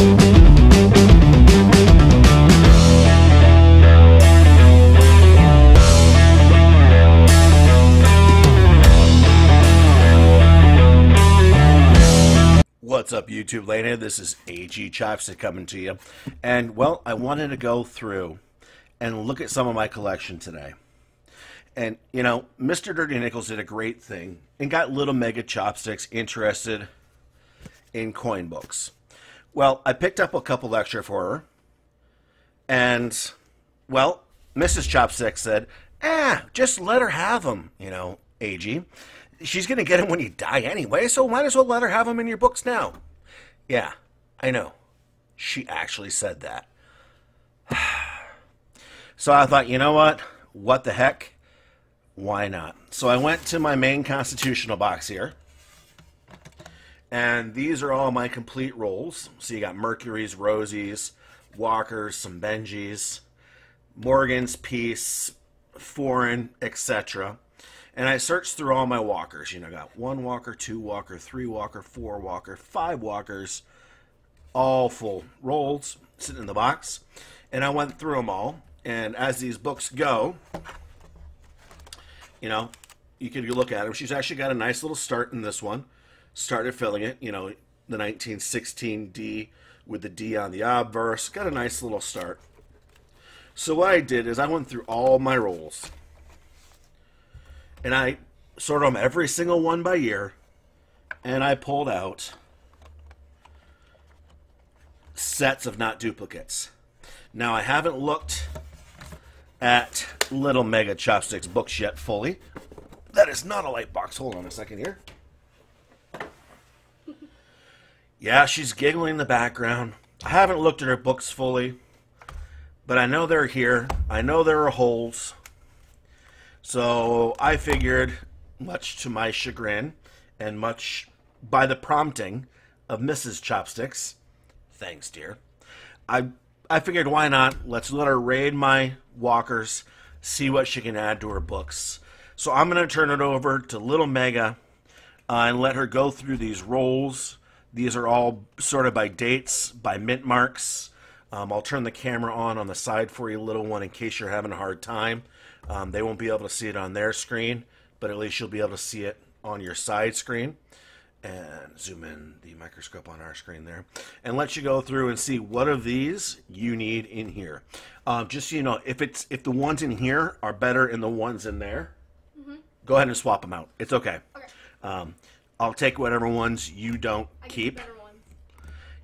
What's up, YouTube land? This is AG Chopstick coming to you. And, well, I wanted to go through and look at some of my collection today. And, you know, Mr. Dirty Nichols did a great thing and got Little Mega Chopsticks interested in coin books. Well, I picked up a couple extra for her. And, well, Mrs. Chopstick said, just let her have them, you know, AG. She's going to get them when you die anyway, so might as well let her have them in your books now. Yeah, I know. She actually said that. So I thought, you know what? What the heck? Why not? So I went to my main constitutional box here. And these are all my complete rolls. So you got Mercury's, Rosie's, Walker's, some Benji's, Morgan's, Peace, Foreign, etc. And I searched through all my walkers. You know, I got 1 walker, 2 walker, 3 walker, 4 walker, 5 walkers, all full rolls sitting in the box. And I went through them all. And as these books go, you know, you can look at them. She's actually got a nice little start in this one. Started filling it, you know, the 1916 D with the D on the obverse. Got a nice little start. So what I did is I went through all my rolls. And I sorted them every single one by year, and I pulled out sets of not duplicates. Now, I haven't looked at Little Mega Chopsticks books yet fully. That is not a light box. Hold on a second here. Yeah, she's giggling in the background. I haven't looked at her books fully, but I know they're here. I know there are holes. So I figured, much to my chagrin, and much by the prompting of Mrs. Chopsticks, thanks, dear, I figured, why not? Let's let her raid my walkers, see what she can add to her books. So I'm going to turn it over to Little Mega and let her go through these rolls. These are all sorted by dates, by mint marks. I'll turn the camera on the side for you, little one, in case you're having a hard time. They won't be able to see it on their screen, but at least you'll be able to see it on your side screen. And zoom in the microscope on our screen there. And let you go through and see what of these you need in here. Just so you know, if the ones in here are better than the ones in there, go ahead and swap them out. It's okay. I'll take whatever ones you don't keep. Get the better ones.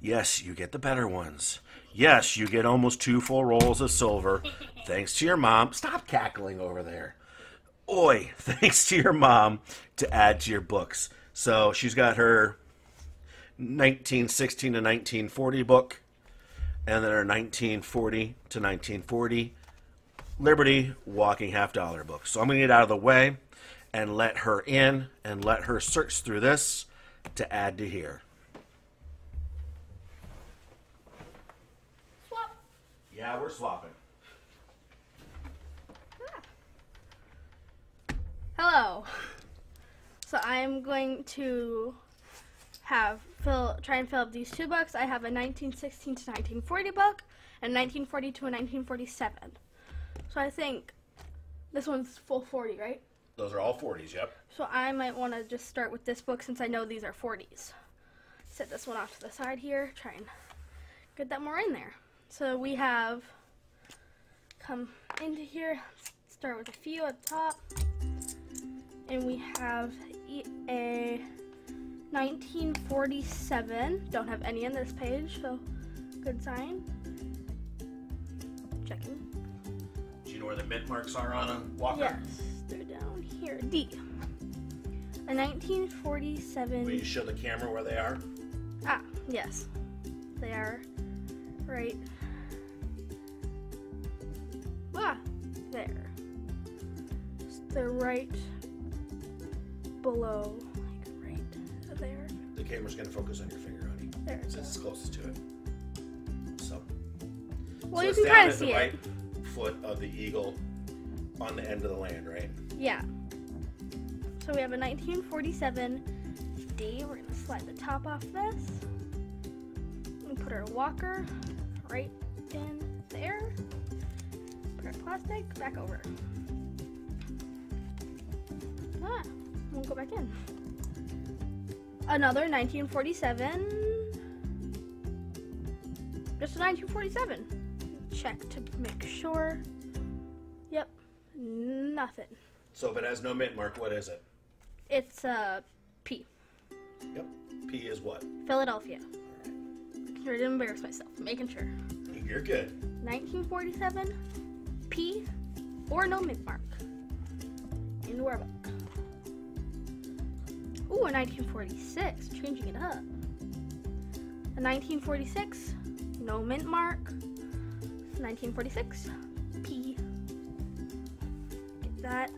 Yes, you get the better ones. Yes, you get almost 2 full rolls of silver. Thanks to your mom. Stop cackling over there. Oi, thanks to your mom to add to your books. So she's got her 1916 to 1940 book, and then her 1940 to 1940 Liberty Walking Half-Dollar book. So I'm going to get out of the way and let her in and let her search through this to add to here. Swap. Yeah, we're swapping. Hello. So I'm going to try and fill up these 2 books. I have a 1916 to 1940 book and 1940 to a 1947. So I think this one's full 40, right? Those are all 40s, yep. So I might want to just start with this book since I know these are 40s. Set this one off to the side here, try and get that more in there. So we have come into here, start with a few at the top. And we have a 1947. Don't have any on this page, so good sign. Checking. Do you know where the mint marks are on a walker? Yes, they're down here. D. A 1947. Will you show the camera where they are? Ah, yes. They are right. There. They're right below, like right there. The camera's going to focus on your finger, honey. There. Since it's closest to it. So. Well, so you it's can down kind of at see the it. right foot of the eagle on the end of the land, right? Yeah. So we have a 1947 D. We're going to slide the top off this. And put our walker right in there. Put our plastic back over. Ah, won't go back in. Another 1947. Just a 1947. Check to make sure. Yep, nothing. So if it has no mint mark, what is it? It's a P. Yep. P is what? Philadelphia. Sorry to embarrass myself. Making sure. You're good. 1947. P or no mint mark. Into our book. Ooh, a 1946. Changing it up. A 1946. No mint mark. 1946. P. Get that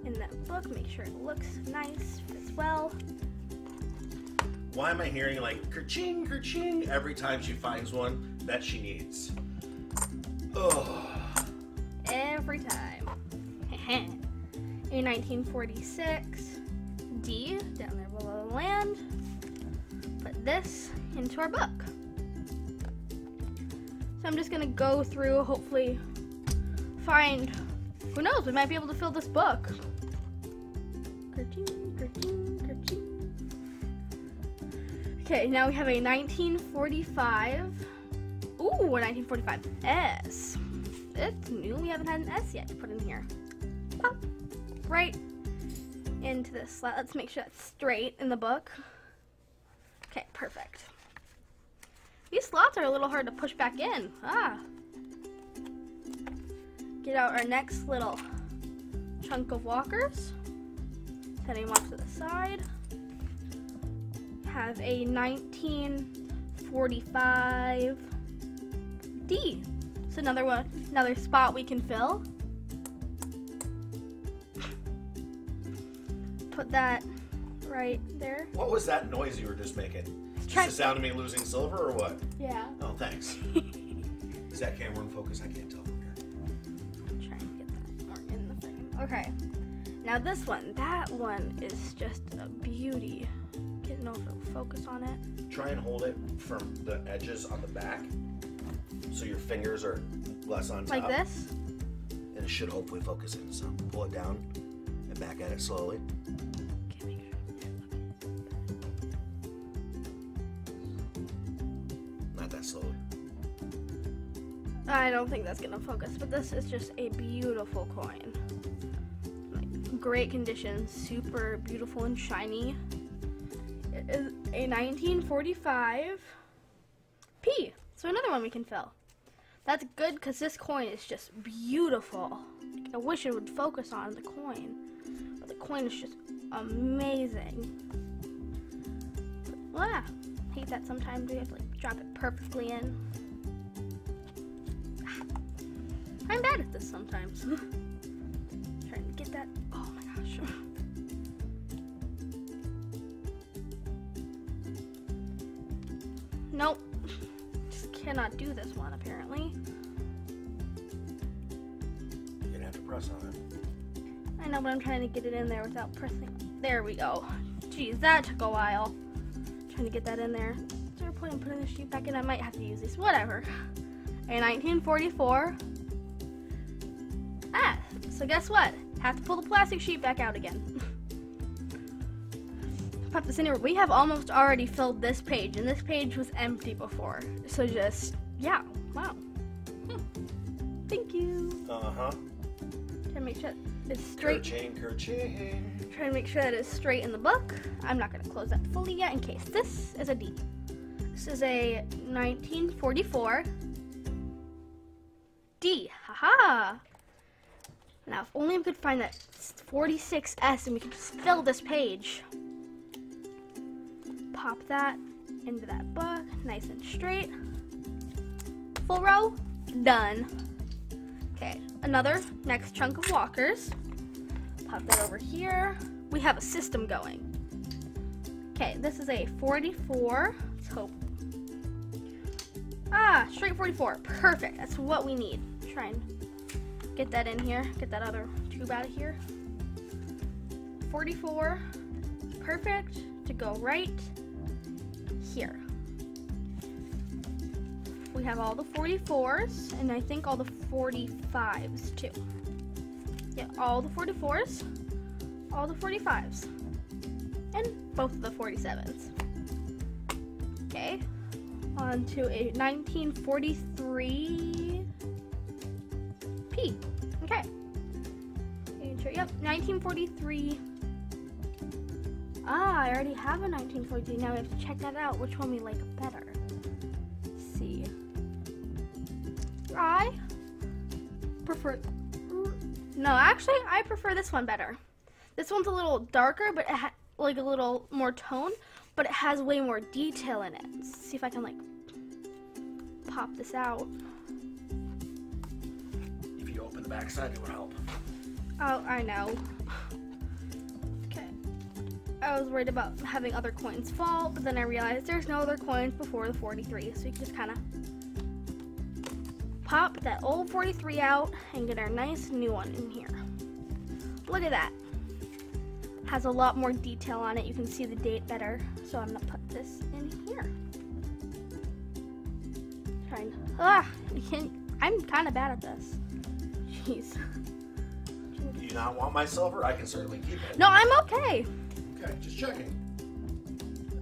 in that book. Make sure it looks nice, fits well. Why am I hearing like kerching, kerching every time she finds one that she needs? Oh. Every time. A 1946 D down there below the land. Put this into our book. So I'm just gonna go through, hopefully find, who knows, we might be able to fill this book. Kerching, kerching, kerching. Okay, now we have a 1945. Ooh, a 1945 S. It's new. We haven't had an S yet to put in here. Pop. Right into this slot. Let's make sure that's straight in the book. Okay, perfect. These slots are a little hard to push back in. Ah. Get out our next little chunk of walkers. Setting them off to the side. Have a 1945 D. So another spot we can fill. Put that right there. What was that noise you were just making? Just the sound of me losing silver or what? Yeah. Oh, thanks. Is that camera in focus? I can't tell from here. I'm trying to get that more in the frame. Okay. Now this one, that one is just a beauty. Getting no focus on it. Try and hold it from the edges on the back so your fingers are less on top. Like this? And it should hopefully focus in. So pull it down and back at it slowly. Okay, make sure. Not that slowly. I don't think that's gonna focus, but this is just a beautiful coin. Like, great condition, super beautiful and shiny. It is a 1945 P. So another one we can fill. That's good because this coin is just beautiful. I wish it would focus on the coin, but the coin is just amazing. Ah, hate that sometimes we have to like drop it perfectly in. I'm bad at this sometimes. Trying to get that. Oh my gosh. Nope. Just cannot do this one apparently. You're gonna have to press on it. I know, but I'm trying to get it in there without pressing. There we go. Jeez, that took a while. Trying to get that in there. Is there a point in putting the sheet back in? I might have to use this. Whatever. A 1944. Ah, so guess what? Have to pull the plastic sheet back out again. Pop this in here. We have almost already filled this page, and this page was empty before. So just, yeah, wow. Thank you. Uh-huh. Trying to make sure it's straight. Kerching, kerching. Trying to make sure that it's straight in the book. I'm not going to close that fully yet in case. This is a D. This is a 1944 D. Haha. Now, if only we could find that 46S and we could just fill this page. Pop that into that book, nice and straight. Full row, done. Okay, another next chunk of walkers. Pop that over here. We have a system going. Okay, this is a 44. Let's hope. Ah, straight 44. Perfect. That's what we need. Try and get that in here. Get that other tube out of here. 44. Perfect. To go right here. we have all the 44s, and I think all the 45s too. Yeah, all the 44s, all the 45s, and both of the 47s. Okay, on to a 1943 P. Okay. Yep, 1943. I already have a 1943. Now we have to check that out. Which one we like better? Let's see. I prefer. No, actually, I prefer this one better. This one's a little darker, but it like a little more tone, but it has way more detail in it. Let's see if I can like pop this out. If you open the back side, it would help. Oh, I know. Okay. I was worried about having other coins fall, but then I realized there's no other coins before the 43, so you can just kind of pop that old 43 out and get our nice new one in here. Look at that. Has a lot more detail on it. You can see the date better, so I'm gonna put this in here. I'm kind of bad at this. Jeez. Do you not want my silver? I can certainly keep it. No, I'm okay. Okay, just checking.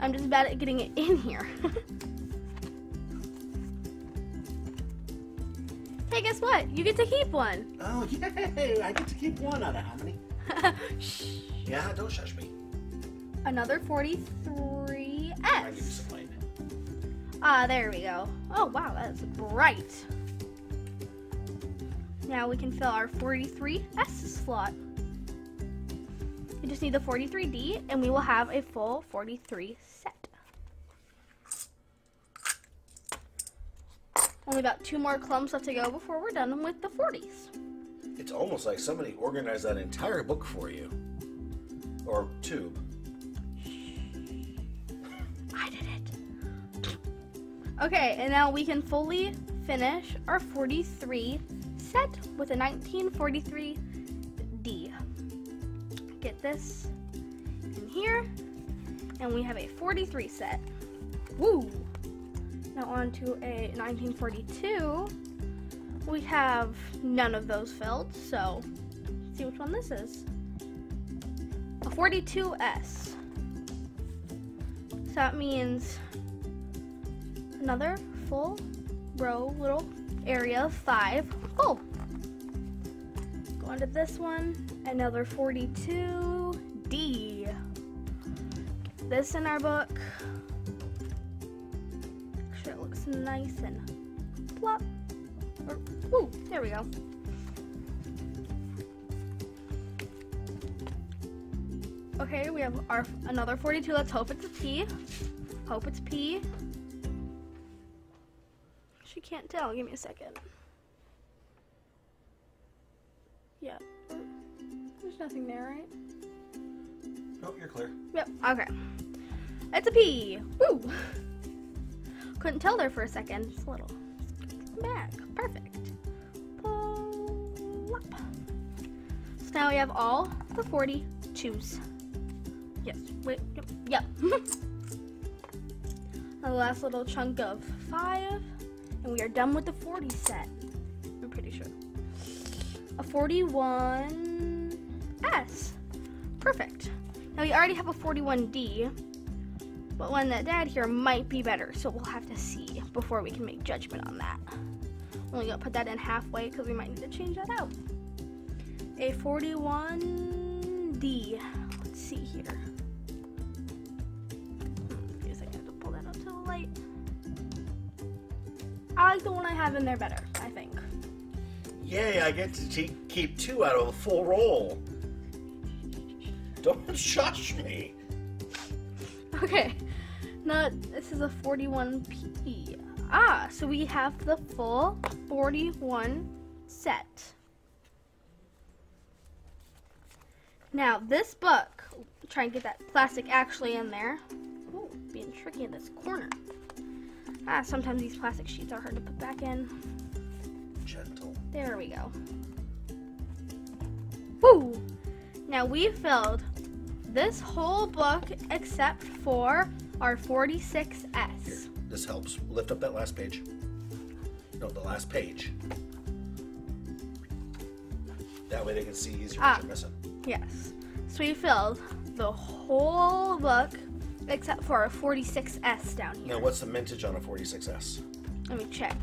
I'm just bad at getting it in here. Hey, guess what? You get to keep one. Oh, yay! I get to keep one out of how many? Shh. Yeah, don't shush me. Another 43S. I'll give you some light. Ah, there we go. Oh, wow, that's bright. Now we can fill our 43S slot. We just need the 43D, and we will have a full 43 set. Only about 2 more clumps left to go before we're done with the 40s. It's almost like somebody organized that entire book for you. Or tube. I did it. Okay, and now we can fully finish our 43 set with a 1943D. Get this in here, and we have a 43 set. Woo! Now on to a 1942. We have none of those filled, so let's see which one this is. A 42S. So that means another full row, little area of 5 full. Go on to this one, another 42D. Get this in our book. Make sure it looks nice and plop. Woo, there we go. Okay, we have another 42. Let's hope it's a P. Hope it's P. She can't tell. Give me a second. Yeah. There's nothing there, right? Oh, you're clear. Yep. Okay. It's a P. Woo! Couldn't tell there for a second. It's a little back. Perfect. Pull up. So now we have all the 42s. Yes. Wait. Yep. The last little chunk of 5, and we are done with the 40 set. I'm pretty sure. A 41S. Perfect. Now we already have a 41D, but one that Dad here might be better, so we'll have to see before we can make judgment on that. Only gonna put that in halfway because we might need to change that out. A 41D. Let's see here. I guess I have to pull that up to the light. I like the one I have in there better, I think. Yay, I get to keep 2 out of a full roll. Don't shush me. Okay, now this is a 41P. Ah, so we have the full 41 set. Now this book, try and get that plastic actually in there. Ooh, being tricky in this corner. Ah, sometimes these plastic sheets are hard to put back in. Gentle. There we go. Woo! Now we filled this whole book except for our 46S. Here, this helps. Lift up that last page. No, the last page. That way they can see easier what you're missing. Yes. So we filled the whole book except for a 46S down here. Now, what's the mintage on a 46S? Let me check.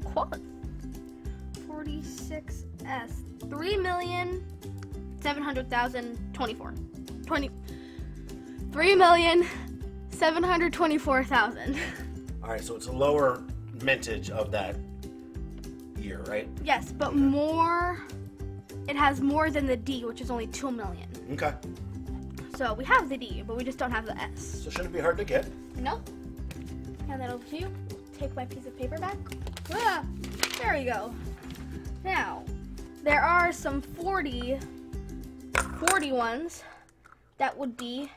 Quote. 46S. 3,700,024. 3,724,000. All right, so it's a lower mintage of that year, right? Yes, but more. It has more than the D, which is only 2 million. Okay. So we have the D, but we just don't have the S. So shouldn't be hard to get. No. Hand that over to you. Take my piece of paper back. Ah, there we go. Now, there are some 40 ones that would be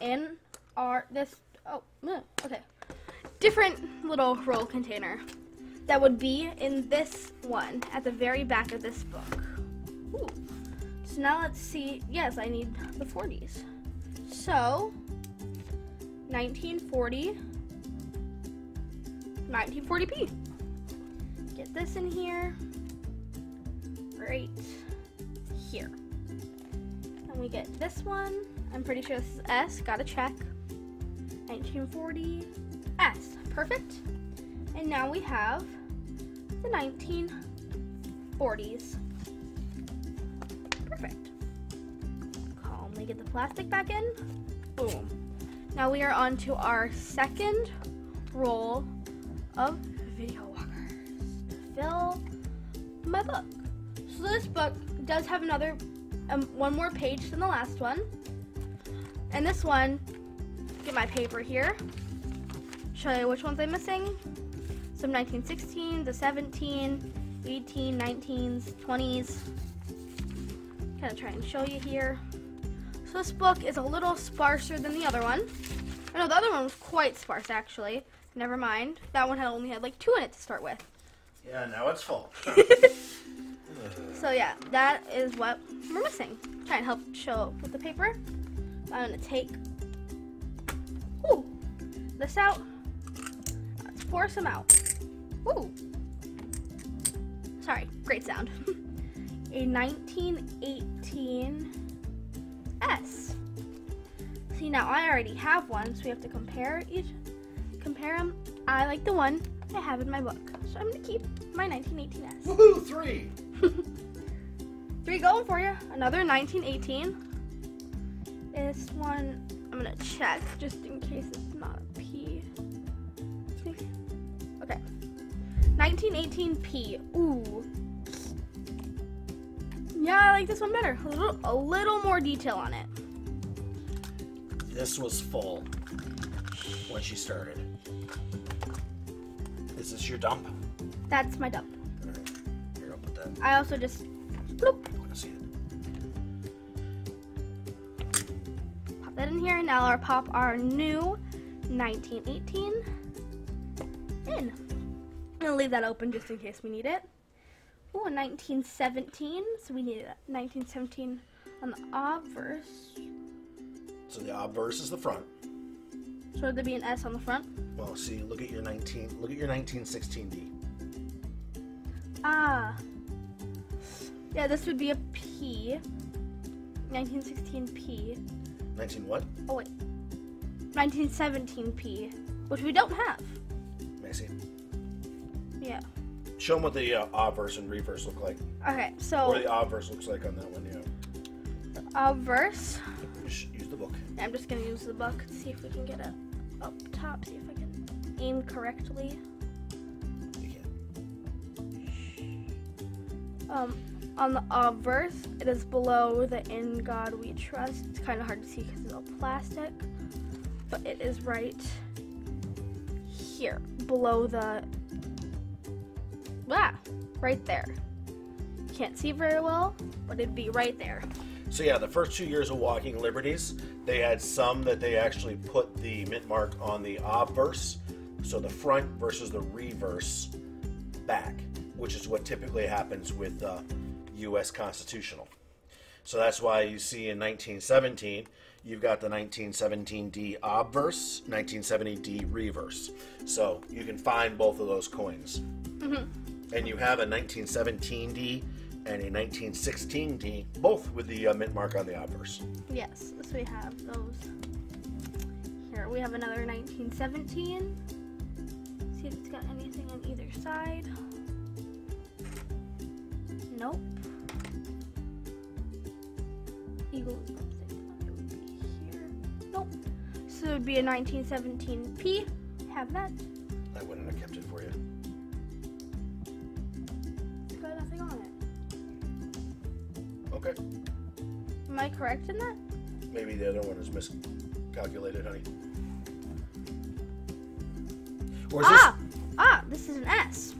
in okay. Different little roll container that would be in this one at the very back of this book. Ooh. So now let's see. Yes, I need the 40s. So, 1940, 1940p. Get this in here, right here. And we get this one. I'm pretty sure this is S, gotta check. 1940 S, perfect. And now we have the 1940s. Perfect. Calmly get the plastic back in. Boom. Now we are on to our second roll of video walkers to fill my book. So this book does have another one more page than the last one. And this one, get my paper here, show you which ones I'm missing. Some 1916, the 17, 18, 19s, 20s. Kind of try and show you here. So this book is a little sparser than the other one. Oh, no, the other one was quite sparse actually. Never mind. That one only had like 2 in it to start with. Yeah, now it's full. So yeah, that is what we're missing. Try and help show with the paper. I'm gonna take this out. Let's pour some out. Ooh. Sorry, great sound. A 1918 S. See, now I already have one, so we have to compare them. I like the one I have in my book, so I'm gonna keep my 1918 S. Woohoo! 3. 3 going for you. Another 1918. This one I'm gonna check just in case it's not a P. Okay. 1918P. Ooh. Yeah, I like this one better. A little more detail on it. This was full when she started. Is this your dump? That's my dump. All right. Here, I'll put that. I also just bloop, I want to see it. pop that in here. Now I'll pop our new 1918 in. I'm gonna leave that open just in case we need it. Ooh, a 1917. So we need a 1917 on the obverse. So the obverse is the front. So would there be an S on the front? Well, see, look at your 1916D. Ah. Yeah, this would be a P. 1916P. 19 what? Oh wait. 1917P, which we don't have. May I see? Yeah. Show them what the obverse and reverse look like. Okay, so Or the obverse looks like on that one, yeah. the obverse. Just use the book. I'm just gonna use the book to see if we can get it up top. See if I can aim correctly. You can. On the obverse, it is below the "In God We Trust." It's kind of hard to see because it's all plastic, but it is right here, below the. Right there. Can't see very well, but it'd be right there. So yeah, the first 2 years of Walking Liberties, they had some that they actually put the mint mark on the obverse, so the front versus the reverse back, which is what typically happens with U.S. constitutional. So that's why you see in 1917, you've got the 1917D obverse, 1970D reverse. So you can find both of those coins. And you have a 1917D and a 1916D, both with the mint mark on the obverse. Yes, so we have those. Here, we have another 1917. See if it's got anything on either side. Nope. Eagle would be here. Nope. So it would be a 1917P. Have that. I wouldn't have kept it for you. It's got nothing on it. Okay. Am I correct in that? Maybe the other one is miscalculated, honey. Or is This is an S.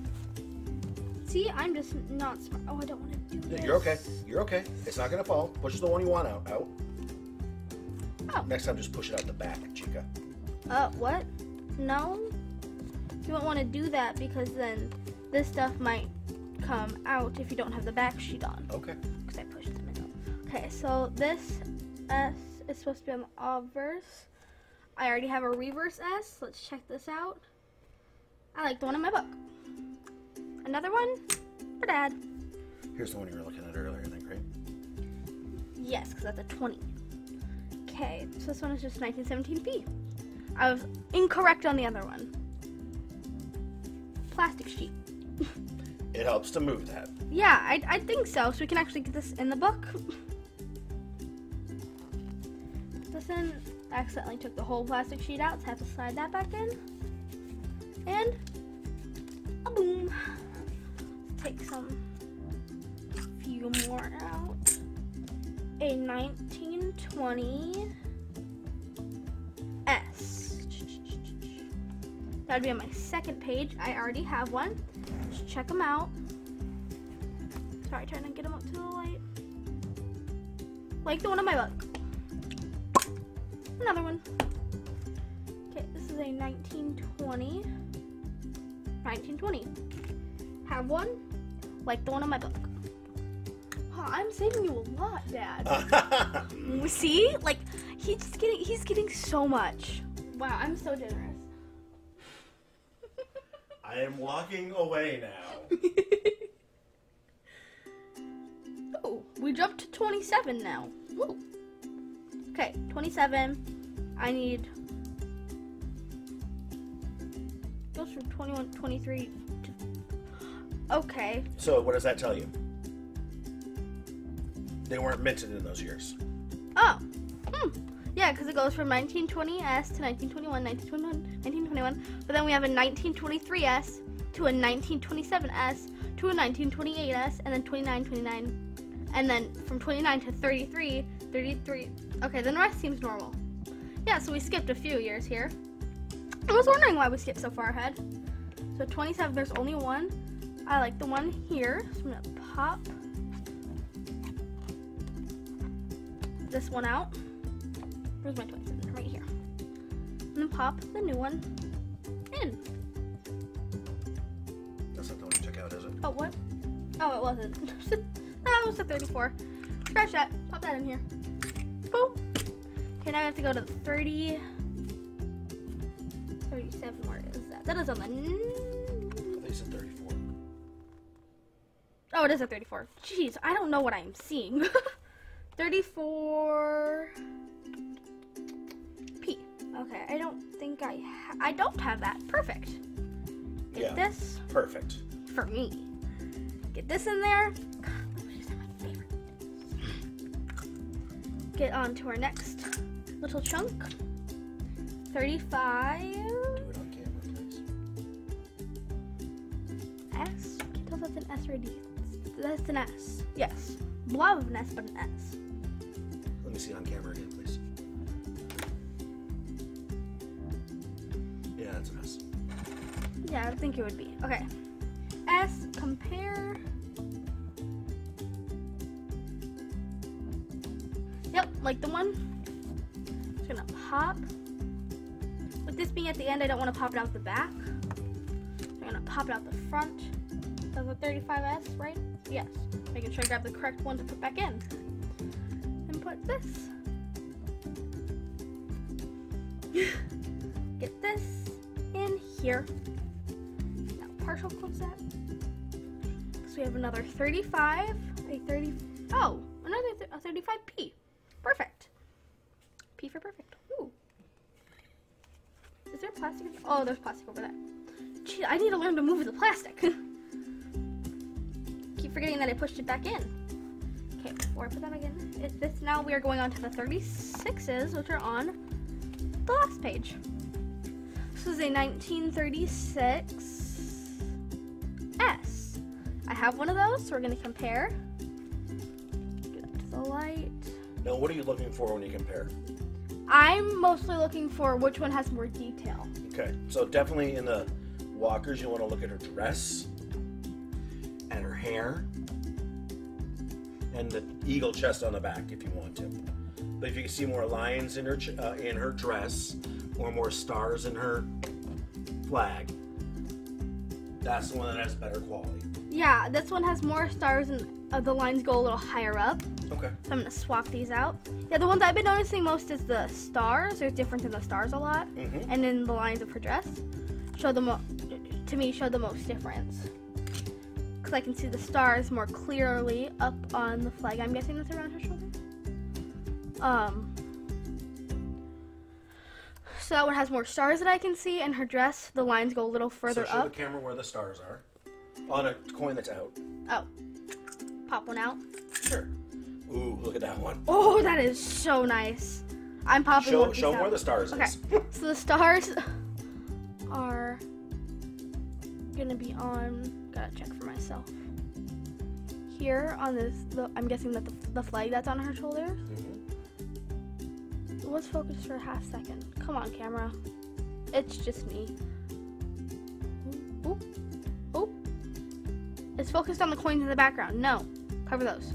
See, I'm just not smart. Oh, I don't want to do this. You're okay. You're okay. It's not gonna fall. Push the one you want out. Oh. Next time, just push it out the back, chica. What? No? You won't want to do that because then this stuff might come out if you don't have the back sheet on. Okay. Because I pushed the middle. Okay, so this S is supposed to be on the obverse. I already have a reverse S. Let's check this out. I like the one in my book. Another one for Dad. Here's the one you were looking at earlier, I think, right? Yes, because that's a 20. Okay, so this one is just 1917P. I was incorrect on the other one. Plastic sheet. It helps to move that. Yeah, I think so. So we can actually get this in the book. This in. Accidentally took the whole plastic sheet out, so I have to slide that back in. And a boom. Take some few more out. A 1920 S. That would be on my second page. I already have one. Let's check them out. Sorry, trying to get them up to the light. Like the one in my book. Another one. Okay, this is a 1920. 1920. Have one. Like the one in my book. Oh, I'm saving you a lot, Dad. See? Like, he's getting so much. Wow, I'm so generous. I am walking away now. Oh, we jumped to 27 now. Woo. Okay, 27. I need. Goes from 21, 23 to. Okay. So, what does that tell you? They weren't minted in those years. Oh. Yeah, because it goes from 1920S to 1921, 1921, 1921. But then we have a 1923S to a 1927S to a 1928S, and then 29, 29. And then from 29 to 33, 33. Okay, then the rest seems normal. Yeah, so we skipped a few years here. I was wondering why we skipped so far ahead. So 27, there's only one. I like the one here. So I'm going to pop this one out. Where's my 27? Right here. And then pop the new one in. That's not the one you took out, is it? Oh, what? Oh, it wasn't. That was a 34. Scratch that. Pop that in here. Boom. Okay, now I have to go to 30. 37. Where is that? That is on the. I think it's a 34. Oh, it is a 34. Jeez, I don't know what I'm seeing. 34. P. Okay, I don't think I don't have that. Perfect. Get this. Perfect. For me. Get this in there. God, these are my favorite. Get on to our next little chunk. 35. Do it on camera, please. S? I can't tell if that's an S or a D. That's an S. Yes. Blob of an S, but an S. Let me see on camera again, please. Yeah, that's an S. Yeah, I think it would be. Okay. S, compare. Yep, like the one. Just gonna pop. With this being at the end, I don't want to pop it out the back. I'm gonna pop it out the front. That's a 35S, right? Yes. Making sure I grab the correct one to put back in. And put this. Get this in here. Now partial close that. So we have another 35, a 30, oh, a 35P. Perfect. P for perfect. Ooh. Is there plastic? Oh, there's plastic over there. Gee, I need to learn to move the plastic. Keep forgetting that I pushed it back in. Okay, before I put that back in, now we are going on to the 36s, which are on the last page. This is a 1936 S. I have one of those, so we're going to compare. Get up to the light. Now, what are you looking for when you compare? I'm mostly looking for which one has more detail. Okay, so definitely in the walkers, you want to look at her dress and her hair and the eagle chest on the back if you want to. But if you can see more lines in her dress or more stars in her flag, that's the one that has better quality. Yeah, this one has more stars and the lines go a little higher up. Okay. So I'm going to swap these out. Yeah, the ones I've been noticing most is the stars. There's difference in the stars a lot. And then the lines of her dress show the most difference. Because I can see the stars more clearly up on the flag. I'm guessing that's around her shoulder. So that one has more stars that I can see, and her dress, the lines go a little further so show up. the camera where the stars are on a coin that's out. Oh, pop one out. Sure. Ooh, look at that one. Oh, that is so nice. I'm popping one of these Show out. where the stars Okay, is. so the stars are gonna be on. Gotta check for myself. Here on this, I'm guessing that the flag that's on her shoulder. Let's focus for a half second. Come on, camera. It's just me. Ooh, ooh, ooh. It's focused on the coins in the background. No, cover those.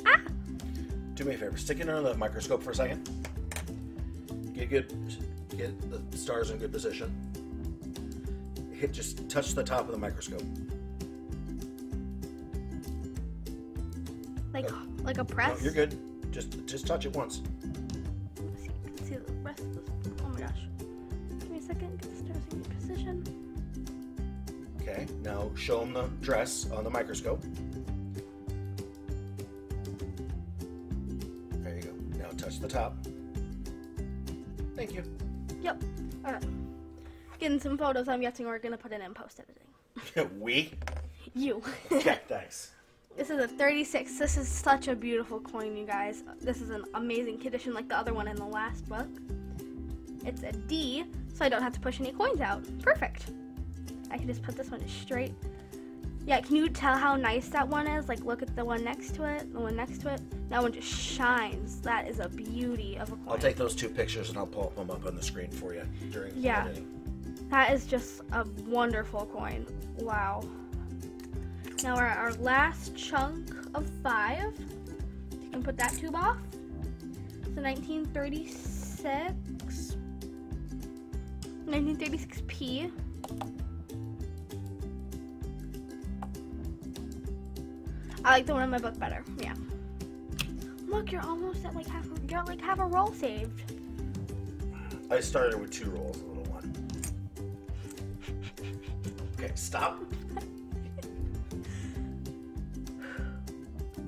Ah! Do me a favor, stick it under the microscope for a second. Get the stars in good position. Just touch the top of the microscope. Like a press. No, you're good. Just touch it once. Let's see the rest of this. Oh my gosh. Give me a second. Get the stars in good position. Okay. Now show them the dress on the microscope. There you go. Now touch the top. Thank you. Yep. All right. Getting some photos. I'm guessing we're gonna put it in post editing. We? You. Okay. Thanks. This is a 36. This is such a beautiful coin, you guys. This is an amazing condition like the other one in the last book. It's a D, so I don't have to push any coins out. Perfect. I can just put this one straight. Yeah, can you tell how nice that one is? Like, look at the one next to it, the one next to it. That one just shines. That is a beauty of a coin. I'll take those two pictures and I'll pull them up on the screen for you during editing. That is just a wonderful coin. Wow. Now we're at our last chunk of 5. You can put that tube off. It's a 1936P. I like the one in my book better. Yeah. Look, you're almost at like half a roll saved. I started with 2 rolls, a little one. Okay, stop.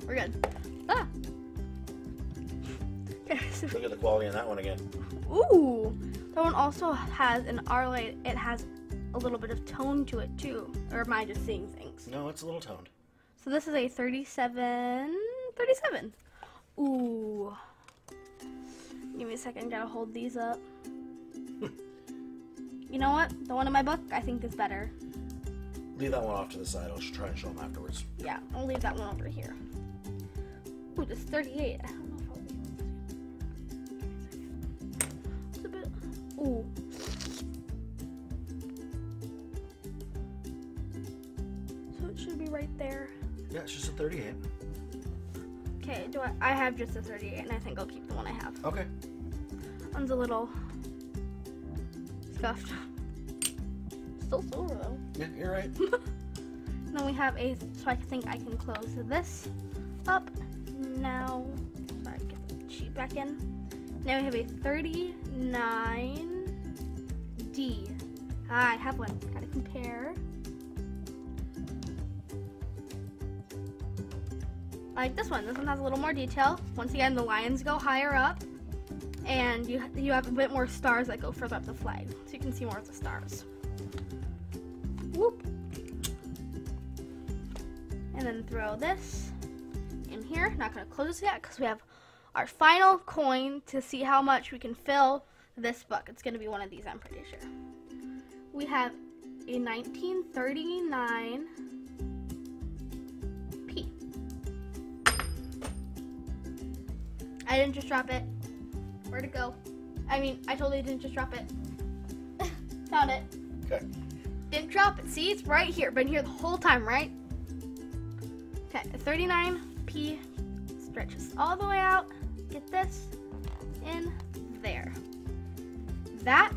We're good. Ah. Look at the quality on that one again. Ooh, that one also has an R light. It has a little bit of tone to it too. Or am I just seeing things? No, it's a little toned. So this is a 37. Ooh. Give me a second. Gotta hold these up. You know what? The one in my book I think is better. Leave that one off to the side. I'll try and show them afterwards. Yeah, I'll leave that one over here. Ooh, this 38. I don't know if I'll be able to see. It's a bit. Ooh. So it should be right there. Yeah, it's just a 38. Okay, I have just a 38, and I think I'll keep the one I have. Okay. One's a little scuffed. Still silver though. Yeah, you're right. Then we have so I think I can close this up. Now, sorry, get the sheet back in. Now we have a 39D. I have one. Gotta compare. I like this one. This one has a little more detail. Once again, the lions go higher up, and you have a bit more stars that go further up the flag, so you can see more of the stars. Whoop. And then throw this in here. Not gonna close this yet because we have our final coin to see how much we can fill this book. It's gonna be one of these, I'm pretty sure. We have a 1939 P. I didn't just drop it. Where'd it go? I mean, I totally didn't just drop it. Found it. Okay. Didn't drop it. See, it's right here. Been here the whole time, right? Okay, a 39P stretches all the way out. Get this in there. That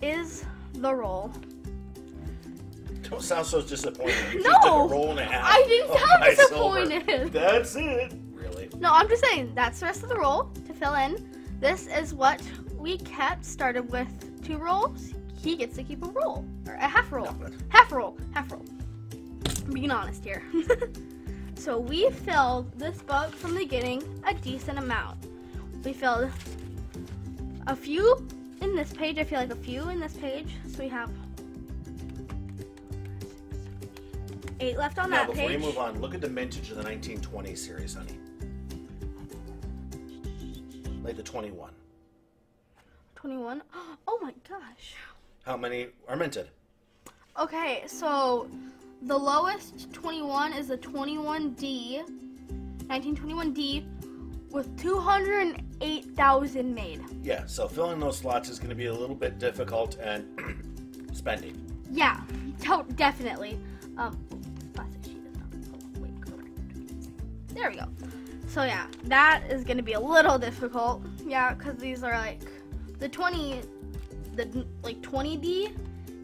is the roll. Don't sound so disappointed. You No! just took a roll and a half. I didn't of sound my disappointed. silver. That's it. Really? No, I'm just saying, that's the rest of the roll to fill in. This is what we kept. Started with 2 rolls. He gets to keep a roll. Or a half roll. No, Half roll. Half roll. I'm being honest here. So we filled this book from the beginning a decent amount. We filled a few in this page. I feel like a few in this page. So we have 8 left on that before page. you move on, look at the mintage of the 1920 series, honey. Like the 21. 21. Oh my gosh. How many are minted? Okay, so the lowest 21 is the 21D, 1921D, with 208,000 made. Yeah, so filling those slots is going to be a little bit difficult and spendy. Yeah, definitely. Plastic sheet is not. Oh, wait, correct. There we go. So yeah, that is going to be a little difficult. Yeah, because these are like the 20D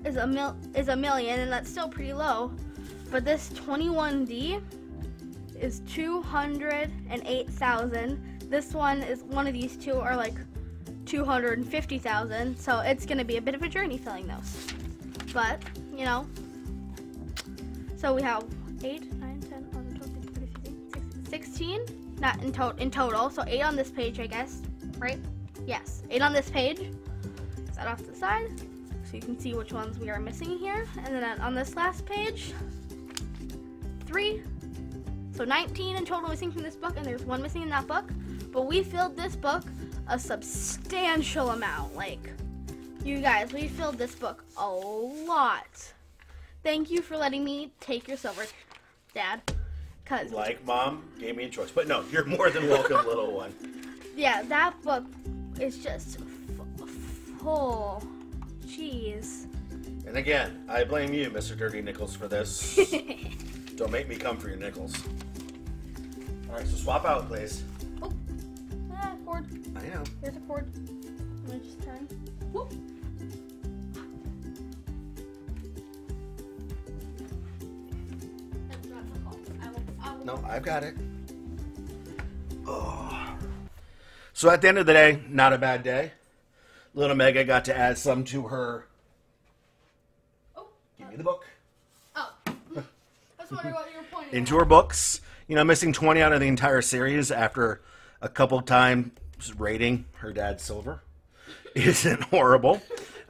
is a million, and that's still pretty low. But this 21D is 208,000. This one of these two are like 250,000. So it's gonna be a bit of a journey filling those. But you know, so we have 8, 9, 10, 11, 12, 13, 14, 16. Not in total. So 8 on this page, I guess. Right? Yes, 8 on this page. Set that off to the side. So you can see which ones we are missing here. And then on this last page, 3. So 19 in total missing from this book, and there's 1 missing in that book. But we filled this book a substantial amount. Like, you guys, we filled this book a lot. Thank you for letting me take your silver, Dad. Cause Like Mom gave me a choice. But no, you're more than welcome, little one. yeah, that book is just full. Jeez. And again, I blame you, Mr. Dirty Nickels, for this. Don't make me come for your nickels. All right, so swap out, please. Oh, cord. I know. Here's a cord. I'm gonna just turn. Whoop. No, I've got it. Oh. So at the end of the day, not a bad day. Little Mega got to add some to her. Oh. Give me the book. Oh. I was wondering what you were pointing Into her books. You know, missing 20 out of the entire series after a couple times rating her dad's silver isn't horrible.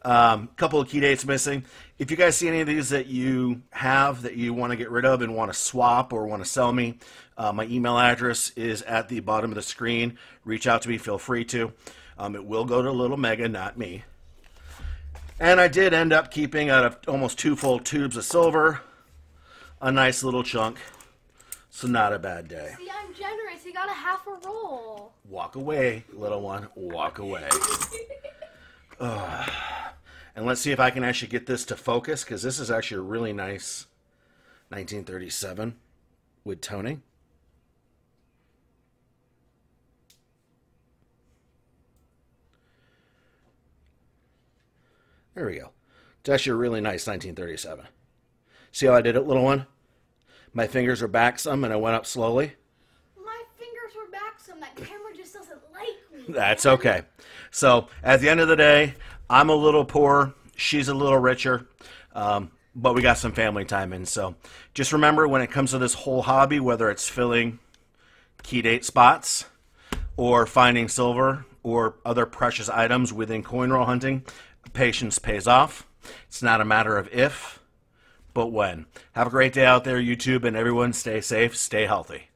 Couple of key dates missing. If you guys see any of these that you have that you want to get rid of and want to swap or want to sell me, my email address is at the bottom of the screen. Reach out to me. Feel free to. It will go to Little Mega, not me. And I did end up keeping out of almost 2 full tubes of silver a nice little chunk. So not a bad day. See, I'm generous. You got a half a roll. Walk away, little one. Walk away. And let's see if I can actually get this to focus, because this is actually a really nice 1937 with toning. There we go. It's actually a really nice 1937. See how I did it, little one? My fingers are back some, and I went up slowly. My fingers were back some. That camera just doesn't like me. That's okay. So, at the end of the day, I'm a little poor. She's a little richer. But we got some family time in. So just remember, when it comes to this whole hobby, whether it's filling key date spots or finding silver or other precious items within coin roll hunting, patience pays off. It's not a matter of if, but when. Have a great day out there, YouTube, and everyone stay safe, stay healthy.